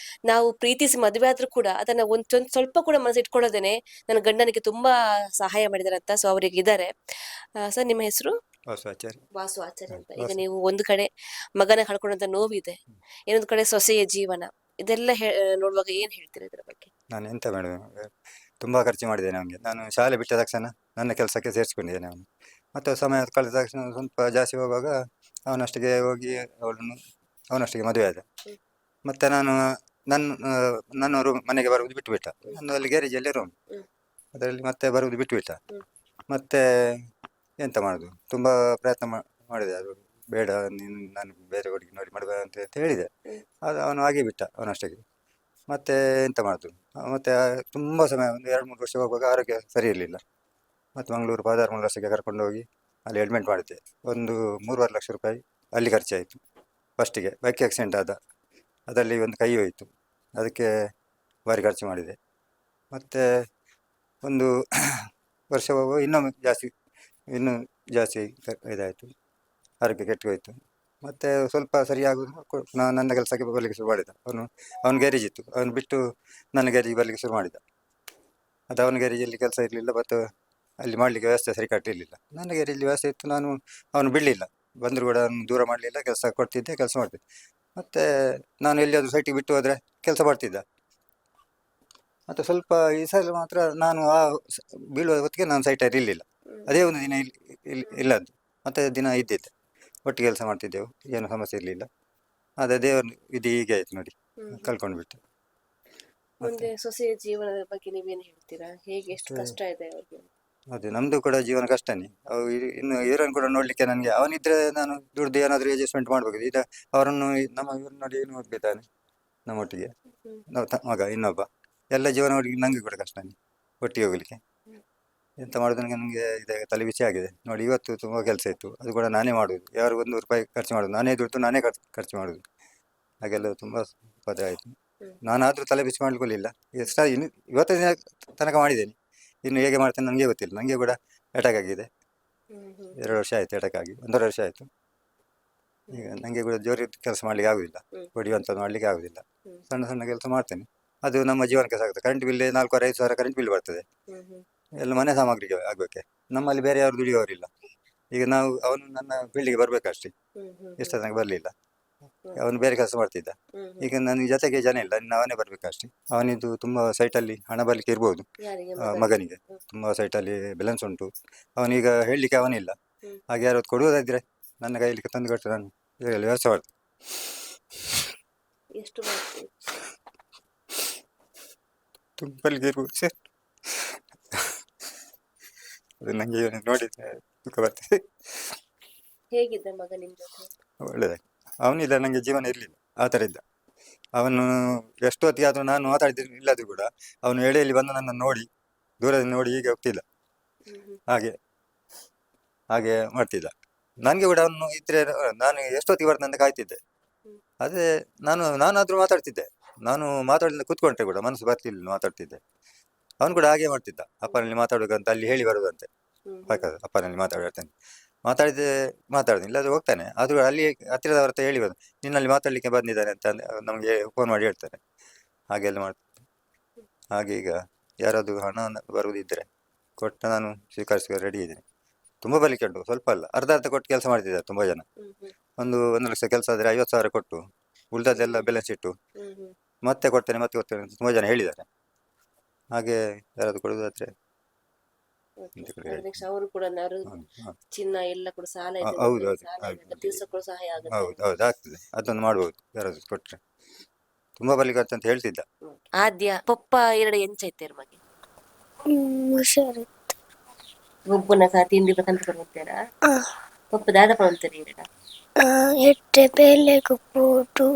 Speaker 3: ನಾವು ಪ್ರೀತಿಸಿ ಮದುವೆ ಆದ್ರೂ ಕೂಡ ಅದನ್ನ ಒಂದ್ ಸ್ವಲ್ಪ ಕೂಡ ಮನಸ್ಸು ಇಟ್ಕೊಳ್ಳೋದೇನೆ ನನ್ನ ಗಂಡನಿಗೆ ತುಂಬಾ ಸಹಾಯ ಮಾಡಿದಾರೆ ಅಂತ. ಸೊ ಅವ್ರಿಗೆ ಇದ್ದಾರೆ. ಸರ್, ನಿಮ್ಮ ಹೆಸರು? ವಾಸು ಆಚಾರ್ಯ ಅಂತ. ಈಗ ನೀವು ಒಂದು ಕಡೆ ಮಗನ ಕಳ್ಕೊಂಡಂತ ನೋವಿದೆ, ಇನ್ನೊಂದು ಕಡೆ ಸೊಸೆಯ ಜೀವನ, ಇದೆಲ್ಲ ನೋಡುವಾಗ ಏನ್ ಹೇಳ್ತೀರಾ ಇದ್ರ ಬಗ್ಗೆ?
Speaker 2: ನಾನು ಎಂತ ಮೇಡಮ್, ತುಂಬ ಖರ್ಚು ಮಾಡಿದ್ದೇನೆ ಅವನಿಗೆ. ನಾನು ಶಾಲೆ ಬಿಟ್ಟ ತಕ್ಷಣ ನನ್ನ ಕೆಲಸಕ್ಕೆ ಸೇರಿಸ್ಕೊಂಡಿದ್ದೇನೆ. ಅವನು ಮತ್ತು ಸಮಯ ಕಳೆದ ತಕ್ಷಣ ಸ್ವಲ್ಪ ಜಾಸ್ತಿ ಹೋಗುವಾಗ ಅವನಷ್ಟಿಗೆ ಹೋಗಿ ಅವನಷ್ಟಿಗೆ ಮದುವೆ ಆದ. ಮತ್ತು ನನ್ನ ರೂಮ್ ಮನೆಗೆ ಬರುವುದು ಬಿಟ್ಟುಬಿಟ್ಟ. ನಾನು ಅಲ್ಲಿ ಗ್ಯಾರೇಜಲ್ಲಿ ರೂಮ್, ಅದರಲ್ಲಿ ಮತ್ತೆ ಬರುವುದು ಬಿಟ್ಟುಬಿಟ್ಟ. ಮತ್ತು ಎಂತ ಮಾಡೋದು, ತುಂಬ ಪ್ರಯತ್ನ ಮಾಡಿದೆ. ಅದು ಬೇಡ, ನಾನು ಬೇರೆ ಹುಡುಗಿ ನೋಡಿ ಮಾಡಬೇಡ ಅಂತ ಹೇಳಿದೆ. ಅದು ಅವನು ಹಾಗೆ ಬಿಟ್ಟ ಅವನಷ್ಟಿಗೆ. ಮತ್ತೆ ಎಂತ ಮಾಡೋದು, ಮತ್ತೆ ತುಂಬ ಸಮಯ, ಒಂದು 2-3 ವರ್ಷ ಹೋಗುವಾಗ ಆರೋಗ್ಯ ಸರಿ ಇರಲಿಲ್ಲ. ಮತ್ತು ಮಂಗಳೂರು ಪಾದಾರ್ ವರ್ಷಕ್ಕೆ ಕರ್ಕೊಂಡು ಹೋಗಿ ಅಲ್ಲಿ ಅಡ್ಮಿಟ್ ಮಾಡಿದ್ದೆ. ಒಂದು 3-4 ಲಕ್ಷ ರೂಪಾಯಿ ಅಲ್ಲಿ ಖರ್ಚಾಯಿತು. ಫಸ್ಟಿಗೆ ಬೈಕ್ ಆಕ್ಸಿಡೆಂಟ್ ಆದ, ಅದರಲ್ಲಿ ಒಂದು ಕೈ ಹೋಯಿತು, ಅದಕ್ಕೆ ಭಾರಿ ಖರ್ಚು ಮಾಡಿದೆ. ಮತ್ತು ಒಂದು ವರ್ಷ ಹೋಗುವ ಇನ್ನೂ ಜಾಸ್ತಿ ಇದಾಯಿತು, ಆರೋಗ್ಯ ಕೆಟ್ಟು ಹೋಯಿತು. ಮತ್ತು ಸ್ವಲ್ಪ ಸರಿಯಾಗೋದು ನನ್ನ ಕೆಲಸಕ್ಕೆ ಬರಲಿಕ್ಕೆ ಶುರು ಮಾಡಿದ. ಅವನು ಗ್ಯಾರೇಜ್ ಇತ್ತು, ಅವನು ಬಿಟ್ಟು ನನ್ನ ಗ್ಯಾರೇಜಿಗೆ ಬರಲಿಕ್ಕೆ ಶುರು ಮಾಡಿದ. ಅದು ಅವನ ಗ್ಯಾರೇಜಲ್ಲಿ ಕೆಲಸ ಇರಲಿಲ್ಲ, ಮತ್ತು ಅಲ್ಲಿ ಮಾಡಲಿಕ್ಕೆ ವ್ಯವಸ್ಥೆ ಸರಿ ಕಟ್ಟಿರಲಿಲ್ಲ. ನನ್ನ ಗ್ಯಾರೇಜಲ್ಲಿ ವ್ಯವಸ್ಥೆ ಇತ್ತು, ಅವನು ಬಿಡಲಿಲ್ಲ, ಬಂದರೂ ಕೂಡ ಅವನು ದೂರ ಮಾಡಲಿಲ್ಲ, ಕೆಲಸ ಕೊಡ್ತಿದ್ದೆ, ಕೆಲಸ ಮಾಡ್ತಿದ್ದೆ. ಮತ್ತು ನಾನು ಎಲ್ಲಿಯಾದರೂ ಸೈಟಿಗೆ ಬಿಟ್ಟು ಹೋದರೆ ಕೆಲಸ ಮಾಡ್ತಿದ್ದ. ಮತ್ತು ಸ್ವಲ್ಪ ಈ ಸಲ ಮಾತ್ರ ನಾನು ಬೀಳುವ ಹೊತ್ತಿಗೆ ನಾನು ಸೈಟಲ್ಲಿ ಇರಲಿಲ್ಲ. ಅದೇ ಒಂದು ದಿನ ಇಲ್ಲದ್ದು, ಮತ್ತು ದಿನ ಇದ್ದಿದ್ದೆ, ಒಟ್ಟಿಗೆ ಕೆಲಸ ಮಾಡ್ತಿದ್ದೆವು, ಏನು ಸಮಸ್ಯೆ ಇರಲಿಲ್ಲ. ಅದೇ ದೇವರು ಇದು ಹೀಗೆ ಆಯ್ತು ನೋಡಿ, ಕಳ್ಕೊಂಡು ಬಿಟ್ಟು.
Speaker 3: ಮುಂದೆ ಸೊಸೆಯ ಜೀವನದ ಬಗ್ಗೆ ನೀವೇನು ಹೇಳ್ತೀರಾ? ಹೇಗೆ, ಎಷ್ಟು ಕಷ್ಟ ಇದೆ ಅವ್ರಿಗೆ?
Speaker 2: ಅದೇ ನಮ್ಮದು ಕೂಡ ಜೀವನ ಕಷ್ಟನೇ. ಇನ್ನು ಇವರನ್ನು ಕೂಡ ನೋಡಲಿಕ್ಕೆ ನನಗೆ, ಅವನಿದ್ರೆ ನಾನು ದುಡ್ದು ಏನಾದರೂ ಅಡ್ಜಸ್ಟ್ಮೆಂಟ್ ಮಾಡಬೇಕು. ಈಗ ಅವರನ್ನು ಇವ್ರನ್ನ ನೋಡಿ ಏನು ಹೋಗ್ಬೇಕಾನೆ ನಮ್ಮೊಟ್ಟಿಗೆ, ಮಗ ಇನ್ನೊಬ್ಬ, ಎಲ್ಲ ಜೀವನ ಒಟ್ಟಿಗೆ ನನಗೆ ಕೂಡ ಕಷ್ಟನೇ ಒಟ್ಟಿಗೆ ಹೋಗ್ಲಿಕ್ಕೆ. ಎಂತ ಮಾಡೋದು, ನನಗೆ ಇದೆ ತಲೆ ಬಿಸಿ ಆಗಿದೆ ನೋಡಿ. ಇವತ್ತು ತುಂಬ ಕೆಲಸ ಇತ್ತು, ಅದು ಕೂಡ ನಾನೇ ಮಾಡೋದು, ಯಾರು 1 ರೂಪಾಯಿ ಖರ್ಚು ಮಾಡೋದು, ನಾನೇ ದುಡ್ಡು ನಾನೇ ಖರ್ಚು ಮಾಡೋದು. ಹಾಗೆಲ್ಲ ತುಂಬ ಪದ ಆಯಿತು. ನಾನಾದರೂ ತಲೆ ಬಿಸಿ ಮಾಡ್ಕೊಳ್ಳಿಲ್ಲ. ಇನ್ನು ಇವತ್ತು ದಿನ ತನಕ ಮಾಡಿದ್ದೇನೆ, ಇನ್ನು ಹೇಗೆ ಮಾಡ್ತೇನೆ ನನಗೆ ಗೊತ್ತಿಲ್ಲ. ನನಗೆ ಕೂಡ ಅಟ್ಯಾಕ್ ಆಗಿದೆ, 2 ವರ್ಷ ಆಯಿತು ಅಟ್ಯಾಕ್ ಆಗಿ, 1.5 ವರ್ಷ ಆಯಿತು. ಈಗ ನನಗೆ ಕೂಡ ಜೋರಿ ಕೆಲಸ ಮಾಡಲಿಕ್ಕೆ ಆಗುದಿಲ್ಲ, ಹೊಡಿಯುವಂಥದ್ದು ಮಾಡಲಿಕ್ಕೆ ಆಗುದಿಲ್ಲ. ಸಣ್ಣ ಸಣ್ಣ ಕೆಲಸ ಮಾಡ್ತೇನೆ, ಅದು ನಮ್ಮ ಜೀವನಕ್ಕೆ ಸಾಗುತ್ತೆ. ಕರೆಂಟ್ ಬಿಲ್ 4,000-5,000 ಕರೆಂಟ್ ಬಿಲ್ ಬರ್ತದೆ, ಎಲ್ಲ ಮನೆ ಸಾಮಗ್ರಿಗೆ ಆಗಬೇಕೆ. ನಮ್ಮಲ್ಲಿ ಬೇರೆ ಯಾರು ದುಡಿಯೋರಿಲ್ಲ. ಈಗ ಅವನು ನನ್ನ ಫೀಲ್ಡಿಗೆ ಬರಬೇಕಷ್ಟೇ, ಇಷ್ಟ ತನಕ ಬರಲಿಲ್ಲ, ಅವನು ಬೇರೆ ಕೆಲಸ ಮಾಡ್ತಿದ್ದ. ಈಗ ನನಗೆ ಜೊತೆಗೆ ಜನ ಇಲ್ಲ, ಅವನೇ ಬರಬೇಕಷ್ಟೇ. ಅವನಿದ್ದು ತುಂಬ ಸೈಟಲ್ಲಿ ಹಣ ಬರಲಿಕ್ಕೆ ಇರ್ಬೋದು, ಮಗನಿಗೆ ತುಂಬ ಸೈಟಲ್ಲಿ ಬ್ಯಾಲೆನ್ಸ್ ಉಂಟು. ಅವನೀಗ ಹೇಳಲಿಕ್ಕೆ ಅವನಿಲ್ಲ. ಹಾಗೆ ಯಾರು ಕೊಡುವುದಾದ್ರೆ ನನ್ನ ಕೈಲಿಕ್ಕೆ ತಂದು ಕೊಟ್ಟು ನಾನು ಇದರಲ್ಲಿ ವ್ಯವಸ್ಥೆ ಮಾಡ್ತೇನೆ. ತುಂಬಲಿಗೆ ಇರ್ಬೋದು ಸರ್, ಅದು ನನಗೆ ನೋಡಿದ್ರೆ ದುಃಖ ಬರ್ತದೆ.
Speaker 3: ಹೇಗಿದ್ದ ಮಗ ನಿಮ್ಮ ಜೊತೆ?
Speaker 2: ಒಳ್ಳೆದಾಗಿ, ಅವನಿಲ್ಲ ನನಗೆ ಜೀವನ ಇರಲಿಲ್ಲ, ಆ ಥರ ಇದ್ದ ಅವನು. ಎಷ್ಟೊತ್ತಿಗೆ ಆದರೂ ನಾನು ಮಾತಾಡಿದ್ರೆ ಇಲ್ಲದರೂ ಕೂಡ ಅವನು ಎಳೆಯಲ್ಲಿ ಬಂದು ನನ್ನನ್ನು ನೋಡಿ, ದೂರದಿಂದ ನೋಡಿ ಹೀಗೆ ಹೋಗ್ತಿದ್ದ, ಹಾಗೆ ಮಾಡ್ತಿದ್ದ. ನನಗೆ ಕೂಡ ಅವನು ಇದ್ರೆ ನಾನು ಎಷ್ಟೊತ್ತಿಗೆ ಬರ್ತಂತ ಕಾಯ್ತಿದ್ದೆ. ಅದೇ ನಾನಾದರೂ ಮಾತಾಡ್ತಿದ್ದೆ, ನಾನು ಮಾತಾಡಿದ ಕೂತ್ಕೊಂಡ್ರೆ ಕೂಡ ಮನಸ್ಸು ಬರ್ತಿಲ್ಲ, ಮಾತಾಡ್ತಿದ್ದೆ. ಅವನು ಕೂಡ ಹಾಗೆ ಮಾಡ್ತಿದ್ದ, ಅಪ್ಪನಲ್ಲಿ ಮಾತಾಡೋಕಂತ ಅಲ್ಲಿ ಹೇಳಿ ಬರೋದಂತೆ, ಅಪ್ಪನಲ್ಲಿ ಮಾತಾಡ್ತೇನೆ. ಮಾತಾಡುದು ಇಲ್ಲಾದ್ರೆ ಹೋಗ್ತಾನೆ. ಆದ್ರೂ ಅಲ್ಲಿ ಹತ್ತಿರದವ್ರ ಹತ್ರ ಹೇಳಿ ಬಂದು ನಿನ್ನಲ್ಲಿ ಮಾತಾಡ್ಲಿಕ್ಕೆ ಬಂದಿದ್ದಾನೆ ಅಂತ ನಮಗೆ ಫೋನ್ ಮಾಡಿ ಹೇಳ್ತಾರೆ. ಹಾಗೆಲ್ಲ ಮಾಡ್ತಾರೆ. ಹಾಗೆ ಈಗ ಯಾರಾದ್ರು ಹಣ ಬರುವುದಿದ್ರೆ ಕೊಟ್ಟ ನಾನು ಸ್ವೀಕರಿಸುವ ರೆಡಿ ಇದ್ದೇನೆ. ತುಂಬ ಬಲಿಕೆ ಉಂಟು, ಸ್ವಲ್ಪ ಅಲ್ಲ, ಅರ್ಧ ಅರ್ಧ ಕೊಟ್ಟು ಕೆಲಸ ಮಾಡ್ತಿದ್ದಾರೆ ತುಂಬ ಜನ. 1 ಲಕ್ಷ ಕೆಲಸ ಆದರೆ 50,000 ಕೊಟ್ಟು ಉಳಿದದ್ದೆಲ್ಲ ಬ್ಯಾಲೆನ್ಸ್ ಇಟ್ಟು ಮತ್ತೆ ಕೊಡ್ತೇನೆ ಅಂತ ತುಂಬ ಜನ ಹೇಳಿದ್ದಾರೆ. ಹಾಗೆ ಯಾರಾದ್ರು ಕೊಡುವುದಾದ್ರೆ
Speaker 3: ಅವರು ಕೂಡ ಚಿನ್ನ ಎಲ್ಲ ಕೂಡ ಸಾಲ ಇದೆ,
Speaker 2: ಹೌದು
Speaker 3: ತೀರ್ಸಕ್ಕೂ ಸಹಾಯ ಆಗುತ್ತೆ.
Speaker 2: ಹೌದು ಆಗ್ತದೆ. ಅದೊಂದು ಮಾಡ್ಬೋದು ಯಾರಾದ್ರು ಕೊಟ್ರೆ. ತುಂಬಾ ಬಲಿಕೆ ಅಂತ ಹೇಳ್ತಿದ್ದ.
Speaker 3: ಆದ್ಯ ಪಪ್ಪ 2 ಎಂಚೈತೆ ಬಗ್ಗೆ
Speaker 1: ಹುಷಾರು
Speaker 3: ಗುಂಪುನಕ ತಿಂಡಿ ಬೇಕಂತ ಕೊಡ್ತೀರಾ? ಪಪ್ಪ ದಾದ ಅಂತಾರೆ 2
Speaker 1: ಎಟ್ಟೆ ಬೇಲೆ ಕುಪ್ಪುಟು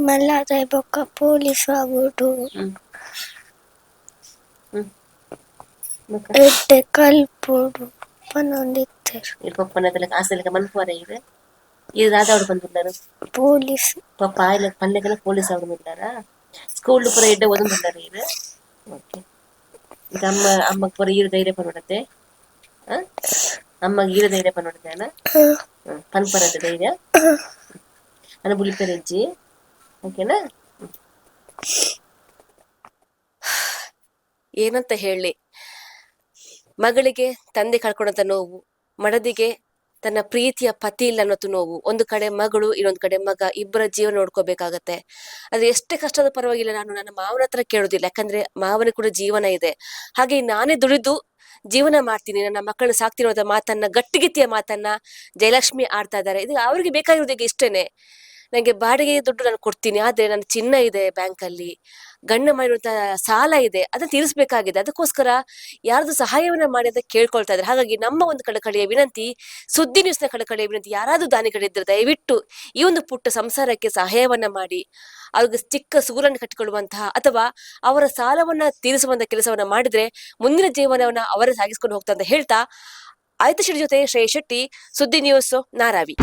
Speaker 1: ಮಲ್ಲಾದ ಬೊಕ್ಕ ಪೊಲೀಸ್ ಆಗ್ಬಿಟ್ಟು ಎಟ್ಟೆ ಕಲ್ಪುಡು ಪನ್ನೊಂದಿತ್ತರು
Speaker 3: ಪಪ್ಪನ ಕಾಸಲಿಕ್ಕೆ ಮನ್ಪುವರ ಇದೆ. ಇದು ದಾದ ಬಂದಿದ್ದಾರೆ
Speaker 1: ಪೊಲೀಸ್
Speaker 3: ಪಪ್ಪ ಆಯ್ಲ ಪಲ್ಲೆಗೆಲ್ಲ ಪೊಲೀಸ್ ಅವ್ರು ಬಂದಾರ. ಸ್ಕೂಲ್ ಪುರ ಎಡ್ಡೆ ಓದಂತಾರೆ ಇದು. ಓಕೆ, ಈಗ ಅಮ್ಮಗ್ ಪುರ ಈರು ಧೈರ್ಯ ಪನ್ನುಡತ್ತೆ, ಅಮ್ಮಗೆ ಈರು ಧೈರ್ಯ ಪನ್ನುಡತ್ತೆ ಅಣ್ಣ ಪನ್ಪರತ್ತೆ ಧೈರ್ಯ ಅನ್ನ ಬುಳಿತಾರೆ ಅಜ್ಜಿ. ಓಕೆನಾ? ಏನಂತ ಹೇಳಿ, ಮಗಳಿಗೆ ತಂದೆ ಕಳ್ಕೊಂಡಂತ ನೋವು, ಮಡದಿಗೆ ತನ್ನ ಪ್ರೀತಿಯ ಪತಿ ಇಲ್ಲ ಅನ್ನೋದು ನೋವು. ಒಂದು ಕಡೆ ಮಗಳು, ಇನ್ನೊಂದು ಕಡೆ ಮಗ, ಇಬ್ಬರ ಜೀವನ ನೋಡ್ಕೋಬೇಕಾಗತ್ತೆ. ಅದು ಎಷ್ಟೇ ಕಷ್ಟದ ಪರವಾಗಿಲ್ಲ, ನಾನು ನನ್ನ ಮಾವನ ಹತ್ರ ಕೇಳೋದಿಲ್ಲ, ಯಾಕಂದ್ರೆ ಮಾವನ ಕೂಡ ಜೀವನ ಇದೆ. ಹಾಗೆ ನಾನೇ ದುಡಿದು ಜೀವನ ಮಾಡ್ತೀನಿ, ನನ್ನ ಮಕ್ಕಳನ್ನ ಸಾಕ್ತೀನಿ ಅನ್ನೋ ಮಾತನ್ನ, ಗಟ್ಟಿಗಿತ್ತಿಯ ಮಾತನ್ನ ಜಯಲಕ್ಷ್ಮಿ ಆಡ್ತಾ ಇದ್ದಾರೆ. ಇದು ಅವ್ರಿಗೆ ಬೇಕಾಗಿರೋದಕ್ಕೆ ಇಷ್ಟೇನೆ, ನಂಗೆ ಬಾಡಿಗೆ ದುಡ್ಡು ನಾನು ಕೊಡ್ತೀನಿ, ಆದ್ರೆ ನನ್ನ ಚಿನ್ನ ಇದೆ ಬ್ಯಾಂಕಲ್ಲಿ, ಗಂಡ ಮಾಡಿರುವಂತಹ ಸಾಲ ಇದೆ, ಅದನ್ನ ತೀರಿಸಬೇಕಾಗಿದೆ, ಅದಕ್ಕೋಸ್ಕರ ಯಾರ್ದು ಸಹಾಯವನ್ನ ಮಾಡಿ ಅಂತ ಕೇಳ್ಕೊಳ್ತಾ ಇದ್ದಾರೆ. ಹಾಗಾಗಿ ನಮ್ಮ ಒಂದು ಕಳಕಳಿಯ ವಿನಂತಿ, ಸುದ್ದಿ ನ್ಯೂಸ್ನ ಕಳಕಳಿಯ ವಿನಂತಿ, ಯಾರಾದ್ರೂ ದಾನಿಗಳಿದ್ರೆ ದಯವಿಟ್ಟು ಈ ಒಂದು ಪುಟ್ಟ ಸಂಸಾರಕ್ಕೆ ಸಹಾಯವನ್ನ ಮಾಡಿ, ಅವ್ರಿಗೆ ಚಿಕ್ಕ ಸೂರನ್ನು ಕಟ್ಟಿಕೊಳ್ಳುವಂತಹ ಅಥವಾ ಅವರ ಸಾಲವನ್ನ ತೀರಿಸುವಂತಹ ಕೆಲಸವನ್ನ ಮಾಡಿದ್ರೆ ಮುಂದಿನ ಜೀವನವನ್ನ ಅವರೇ ಸಾಗಿಸ್ಕೊಂಡು ಹೋಗ್ತಾ ಅಂತ ಹೇಳ್ತಾ, ಆಯ್ತು ಶೆಟ್ಟಿ ಜೊತೆ ಶ್ರೇಯಸ್ ಶೆಟ್ಟಿ, ಸುದ್ದಿ ನ್ಯೂಸ್, ನಾರಾವಿ.